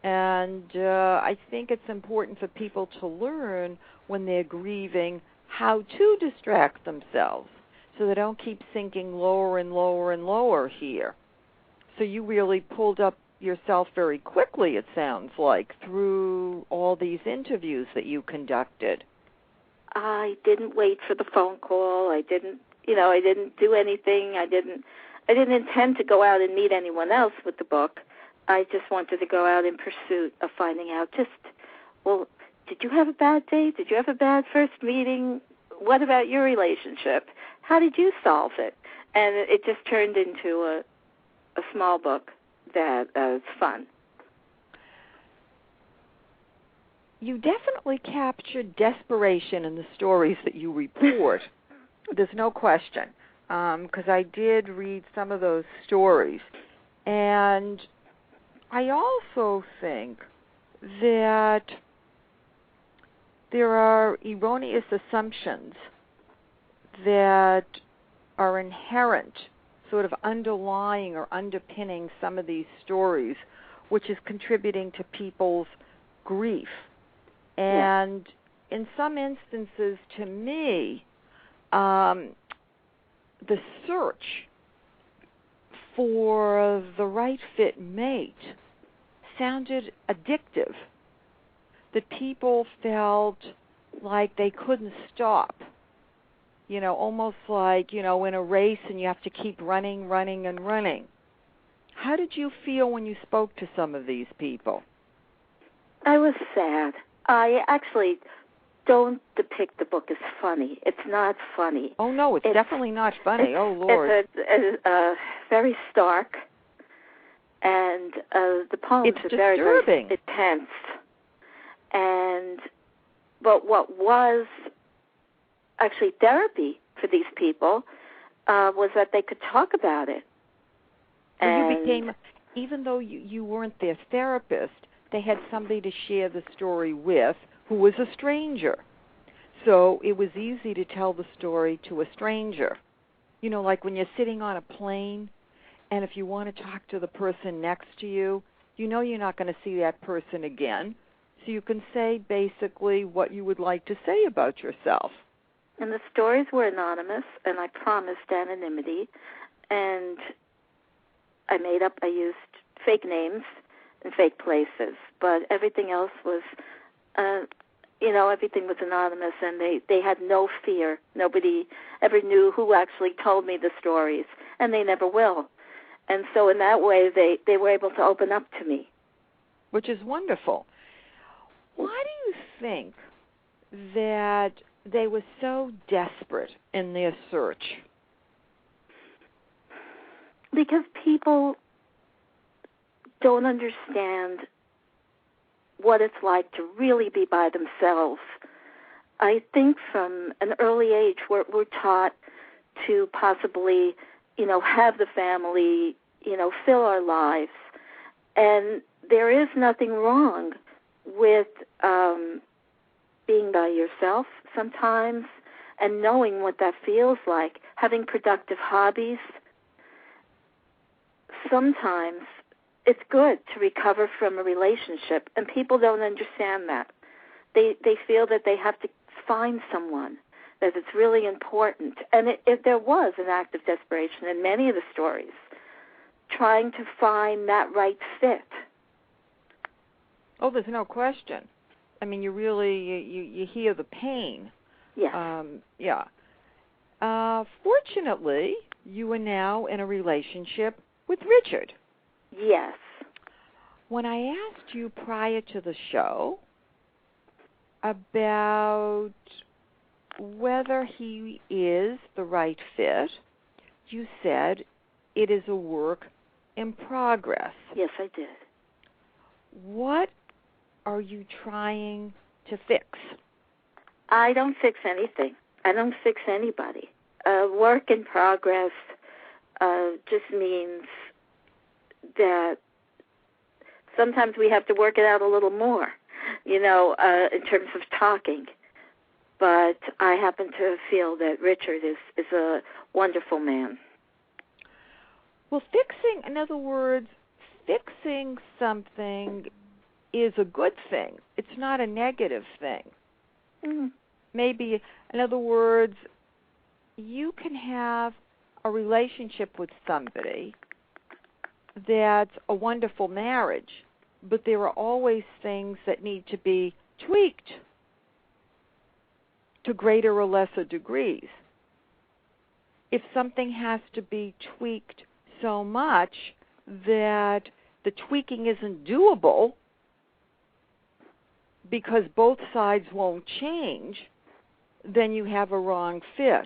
And I think it's important for people to learn when they're grieving how to distract themselves so they don't keep sinking lower and lower and lower here. So you really pulled up yourself very quickly, it sounds like, through all these interviews that you conducted. I didn't wait for the phone call. I didn't do anything. I didn't intend to go out and meet anyone else with the book. I just wanted to go out in pursuit of finding out did you have a bad day? Did you have a bad first meeting? What about your relationship? How did you solve it? And it just turned into a small book that was fun. You definitely captured desperation in the stories that you report. There's no question, because I did read some of those stories. And I also think that there are erroneous assumptions that are inherent, sort of underlying or underpinning some of these stories, which is contributing to people's grief. And in some instances, to me, the search for the right fit mate sounded addictive, that people felt like they couldn't stop, almost like, in a race and you have to keep running. How did you feel when you spoke to some of these people? I was sad. I actually don't depict the book as funny. It's not funny. Oh, no, it's definitely not funny. Oh, Lord. It's very stark, and the poems are very, very intense. But what was actually therapy for these people was that they could talk about it. And you became, even though you weren't their therapist, they had somebody to share the story with who was a stranger. So it was easy to tell the story to a stranger. Like when you're sitting on a plane, and if you want to talk to the person next to you, you're not going to see that person again. So you can say basically what you would like to say about yourself. And the stories were anonymous, and I promised anonymity. And I used fake names in fake places, but everything else was, everything was anonymous, and they had no fear. Nobody ever knew who actually told me the stories, and they never will. And so in that way, they were able to open up to me. Which is wonderful. Why do you think that they were so desperate in their search? Because people don't understand what it's like to really be by themselves. I think from an early age we're taught to possibly, have the family, fill our lives. And there is nothing wrong with being by yourself sometimes and knowing what that feels like, having productive hobbies. Sometimes it's good to recover from a relationship, and people don't understand that. They feel that they have to find someone, that it's really important. And there was an act of desperation in many of the stories, trying to find that right fit. Oh, there's no question. I mean, you really you hear the pain. Yes. Yeah. Fortunately, you are now in a relationship with Richard. Yes. When I asked you prior to the show about whether he is the right fit, you said it is a work in progress. Yes, I did. What are you trying to fix? I don't fix anything. I don't fix anybody. Work in progress just means that sometimes we have to work it out a little more, in terms of talking. But I happen to feel that Richard is a wonderful man. Well, in other words, fixing something is a good thing. It's not a negative thing. Mm. Maybe, in other words, you can have a relationship with somebody that's a wonderful marriage, but there are always things that need to be tweaked to greater or lesser degrees. If something has to be tweaked so much that the tweaking isn't doable because both sides won't change, then you have a wrong fit.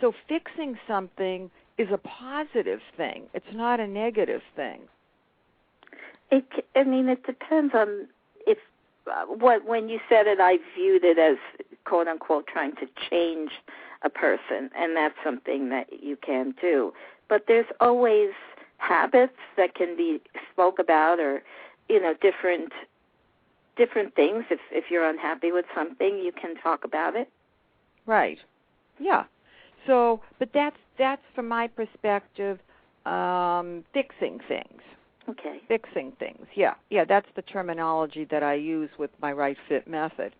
So fixing something is a positive thing. It's not a negative thing. It depends on if when you said it, I viewed it as quote unquote trying to change a person, and that's something that you can do. But there's always habits that can be spoke about, or different things. If you're unhappy with something, you can talk about it. Right. Yeah. So, but that's from my perspective, fixing things. Okay. Fixing things. Yeah. That's the terminology that I use with my right fit method.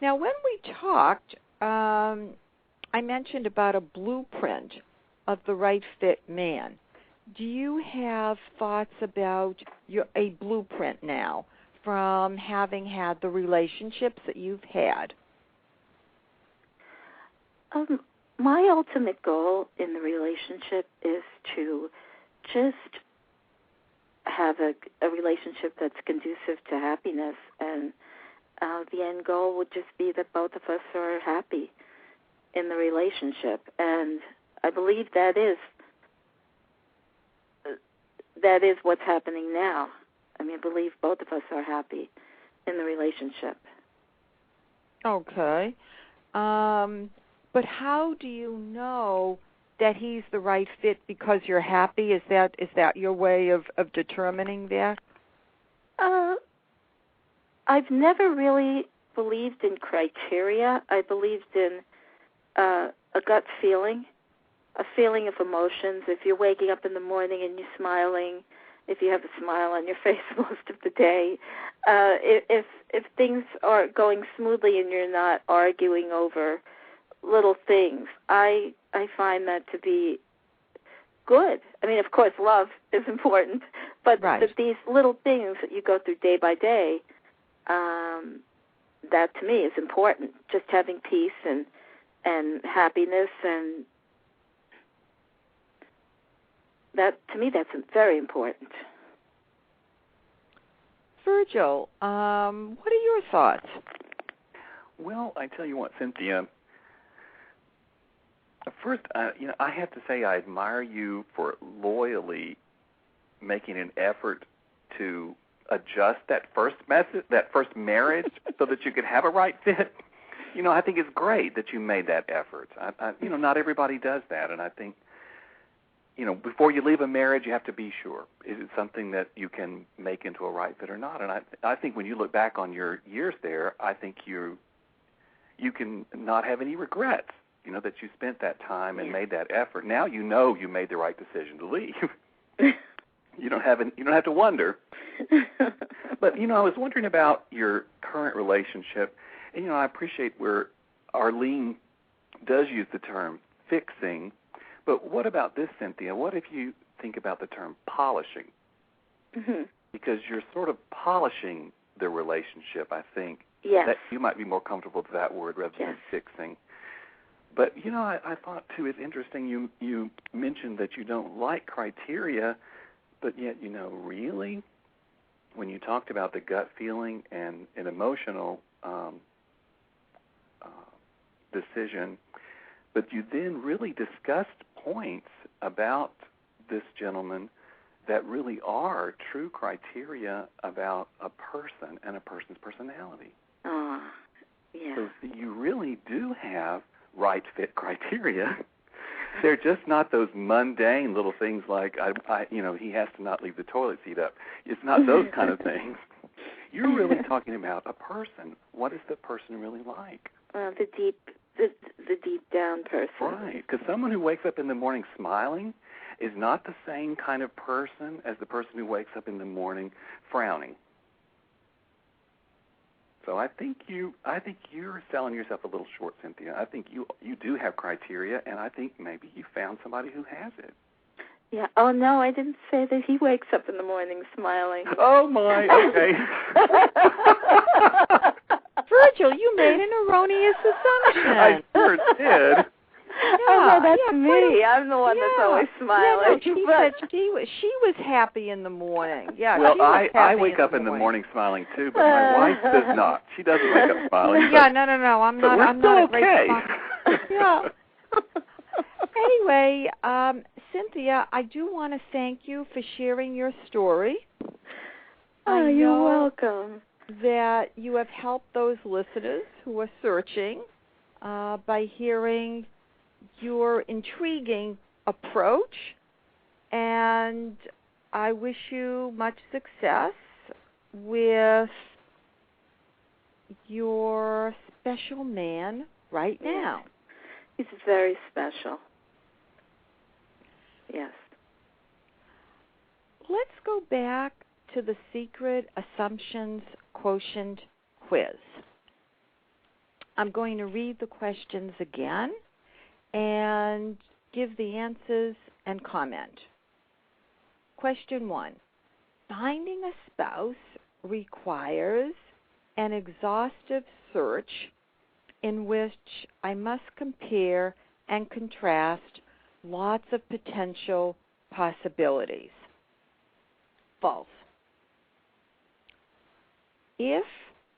Now, when we talked, I mentioned about a blueprint of the right fit man. Do you have thoughts about a blueprint now from having had the relationships that you've had? My ultimate goal in the relationship is to just have a relationship that's conducive to happiness, and the end goal would just be that both of us are happy in the relationship. And I believe that is what's happening now. I believe both of us are happy in the relationship. Okay. But how do you know that he's the right fit because you're happy? Is that your way of determining that? I've never really believed in criteria. I believed in a gut feeling, a feeling of emotions. If you're waking up in the morning and you're smiling, if you have a smile on your face most of the day, if things are going smoothly and you're not arguing over little things, I find that to be good. Of course, love is important, but these little things that you go through day by day, that to me is important. Just having peace and happiness, and that to me, that's very important. Virgil, what are your thoughts? Well, I tell you what, Cynthia. First, I have to say I admire you for loyally making an effort to adjust that first marriage, so that you could have a right fit. I think it's great that you made that effort. Not everybody does that, and I think, before you leave a marriage, you have to be sure, is it something that you can make into a right fit or not? And I think when you look back on your years there, I think you can not have any regrets. That you spent that time and made that effort. Now you made the right decision to leave. You don't have to wonder. But I was wondering about your current relationship, and I appreciate where Arlene does use the term fixing. But what about this, Cynthia? What if you think about the term polishing? Mm-hmm. Because you're sort of polishing the relationship, I think. Yes. That you might be more comfortable with that word rather than fixing. But, I thought, too, it's interesting you mentioned that you don't like criteria, but yet, really, when you talked about the gut feeling and an emotional decision, but you then really discussed points about this gentleman that really are true criteria about a person and a person's personality. Yeah. So you really do have right fit criteria. They're just not those mundane little things like he has to not leave the toilet seat up. It's not those kind of things. You're really talking about a person. What is the person really like? The deep down person. Right, because someone who wakes up in the morning smiling is not the same kind of person as the person who wakes up in the morning frowning. So I think you're selling yourself a little short, Cynthia. I think you do have criteria, and I think maybe you found somebody who has it. Yeah. Oh, no, I didn't say that he wakes up in the morning smiling. Oh, my. Okay. Virgil, you made an erroneous assumption. I sure did. Yeah, that's me. I'm the one that's always smiling. Yeah, no, she said she was happy in the morning. Yeah. Well, I wake up in the morning smiling too, but my wife does not. She doesn't wake up smiling. Yeah, no. I'm not a great smile. Yeah. Anyway, Cynthia, I do want to thank you for sharing your story. Oh, you're welcome. That you have helped those listeners who are searching by hearing your intriguing approach, and I wish you much success with your special man right now. He's very special. Yes. Let's go back to the Secret Assumptions Quotient quiz. I'm going to read the questions again and give the answers and comment. Question 1. Finding a spouse requires an exhaustive search in which I must compare and contrast lots of potential possibilities. False. If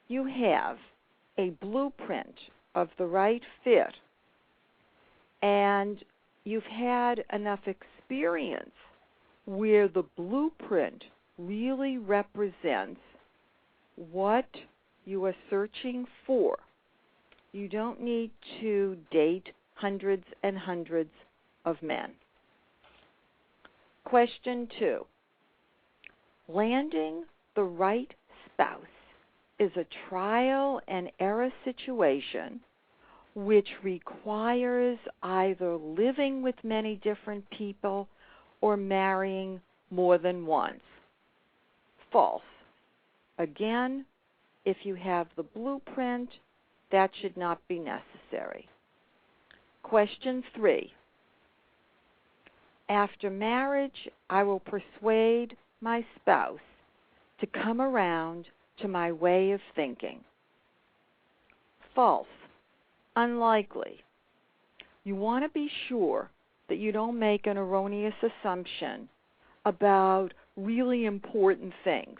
you have a blueprint of the right fit and you've had enough experience where the blueprint really represents what you are searching for, you don't need to date hundreds and hundreds of men. Question 2. Landing the right spouse is a trial and error situation which requires either living with many different people or marrying more than once. False. Again, if you have the blueprint, that should not be necessary. Question 3. After marriage, I will persuade my spouse to come around to my way of thinking. False. Unlikely. You want to be sure that you don't make an erroneous assumption about really important things.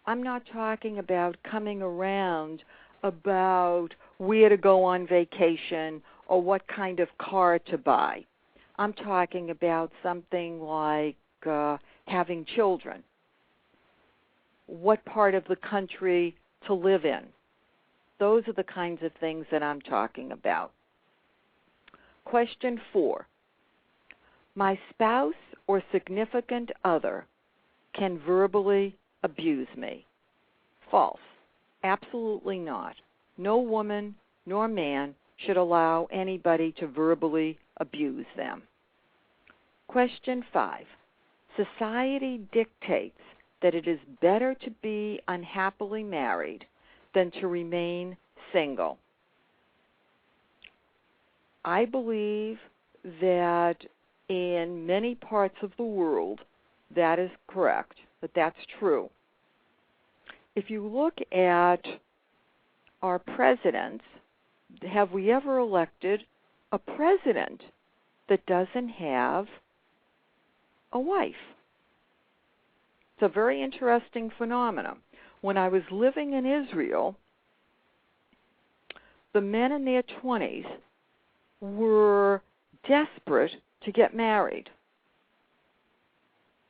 I'm not talking about coming around about where to go on vacation or what kind of car to buy. I'm talking about something like having children, what part of the country to live in. Those are the kinds of things that I'm talking about. Question 4. My spouse or significant other can verbally abuse me. False. Absolutely not. No woman nor man should allow anybody to verbally abuse them. Question 5. Society dictates that it is better to be unhappily married than to remain single. I believe that in many parts of the world that is correct, that that's true. if you look at our presidents, have we ever elected a president that doesn't have a wife? It's a very interesting phenomenon. When I was living in Israel, the men in their 20s were desperate to get married.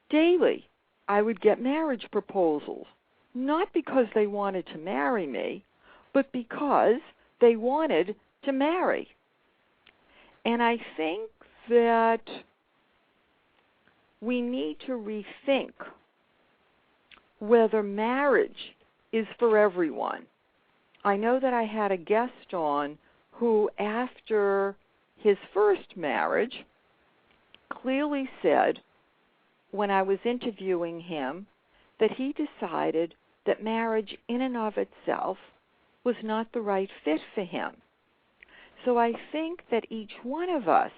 Daily, I would get marriage proposals, not because they wanted to marry me, but because they wanted to marry. And I think that we need to rethink whether marriage is for everyone. I know that I had a guest on who, after his first marriage, clearly said, when I was interviewing him, that he decided that marriage in and of itself was not the right fit for him. So I think that each one of us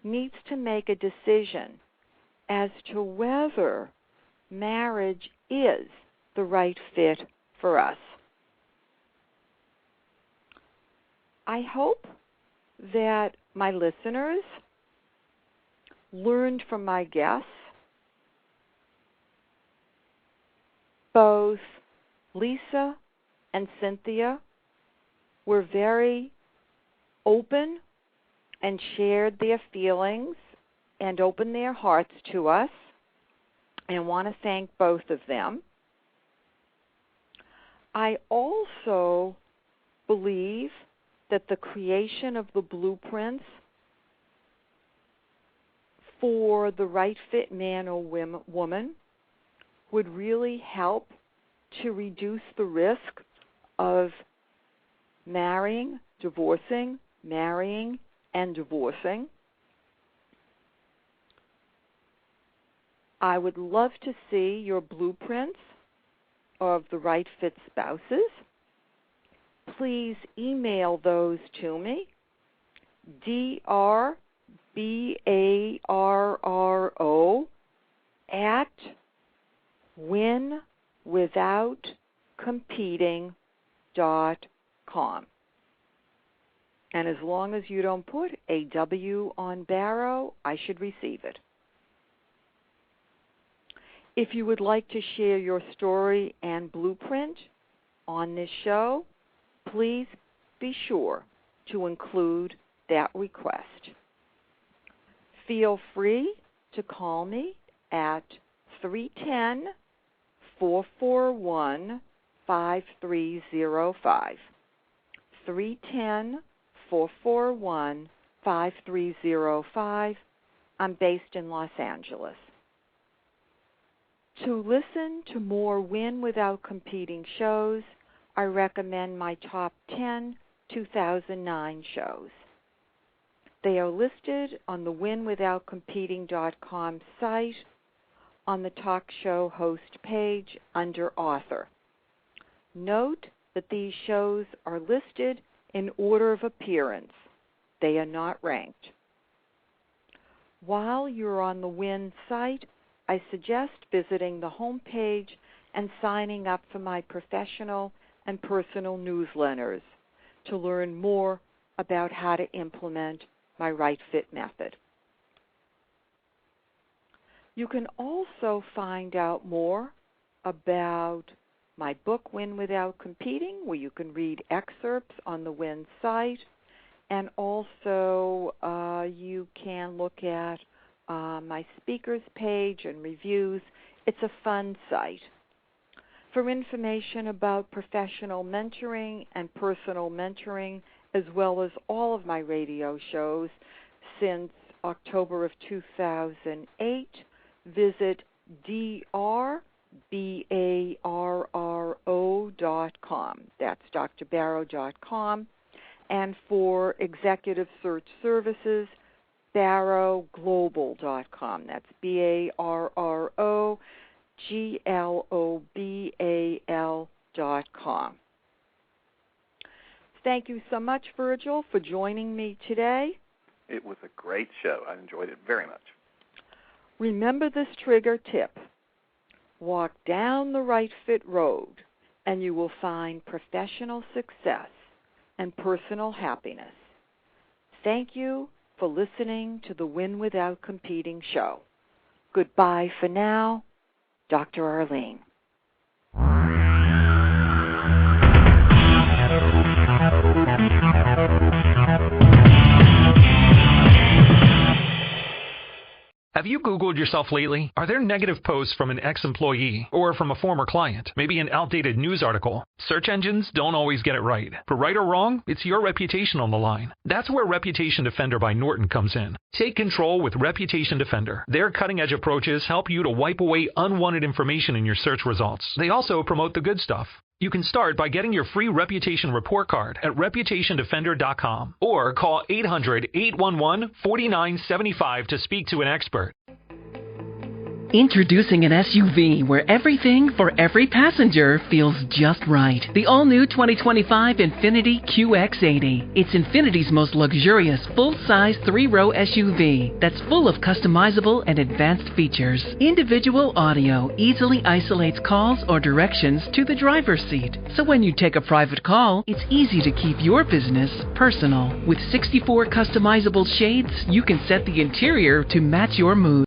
needs to make a decision as to whether marriage is the right fit for us. I hope that my listeners learned from my guests. Both Lisa and Cynthia were very open and shared their feelings and opened their hearts to us, and I want to thank both of them. I also believe that the creation of the blueprints for the right fit man or woman would really help to reduce the risk of marrying, divorcing, marrying, and divorcing. I would love to see your blueprints of the right fit spouses. Please email those to me, DRBARRO at winwithoutcompeting.com. And as long as you don't put a W on Barrow, I should receive it. If you would like to share your story and blueprint on this show, please be sure to include that request. Feel free to call me at 310-441-5305. 310-441-5305. I'm based in Los Angeles. To listen to more Win Without Competing shows, I recommend my top 10 2009 shows. They are listed on the winwithoutcompeting.com site on the talk show host page under author. Note that these shows are listed in order of appearance. They are not ranked. While you're on the WIN site, I suggest visiting the home page and signing up for my professional and personal newsletters to learn more about how to implement my Right Fit method. You can also find out more about my book, Win Without Competing, where you can read excerpts on the WIN site, and also you can look at my speakers page and reviews. It's a fun site. For information about professional mentoring and personal mentoring, as well as all of my radio shows since October of 2008, visit drbarro.com. That's drbarrow.com. And for executive search services, barrowglobal.com. That's barroglobal.com. Thank you so much, Virgil, for joining me today. It was a great show. I enjoyed it very much. Remember this trigger tip. Walk down the right fit road and you will find professional success and personal happiness. Thank you for listening to the Win Without Competing show. Goodbye for now, Dr. Arlene. Have you Googled yourself lately? Are there negative posts from an ex-employee or from a former client? Maybe an outdated news article? Search engines don't always get it right. For right or wrong, it's your reputation on the line. That's where Reputation Defender by Norton comes in. Take control with Reputation Defender. Their cutting-edge approaches help you to wipe away unwanted information in your search results. They also promote the good stuff. You can start by getting your free Reputation Report Card at ReputationDefender.com or call 800-811-4975 to speak to an expert. Introducing an SUV where everything for every passenger feels just right. The all-new 2025 Infiniti QX80. It's Infiniti's most luxurious full-size 3-row SUV that's full of customizable and advanced features. Individual audio easily isolates calls or directions to the driver's seat. So when you take a private call, it's easy to keep your business personal. With 64 customizable shades, you can set the interior to match your mood.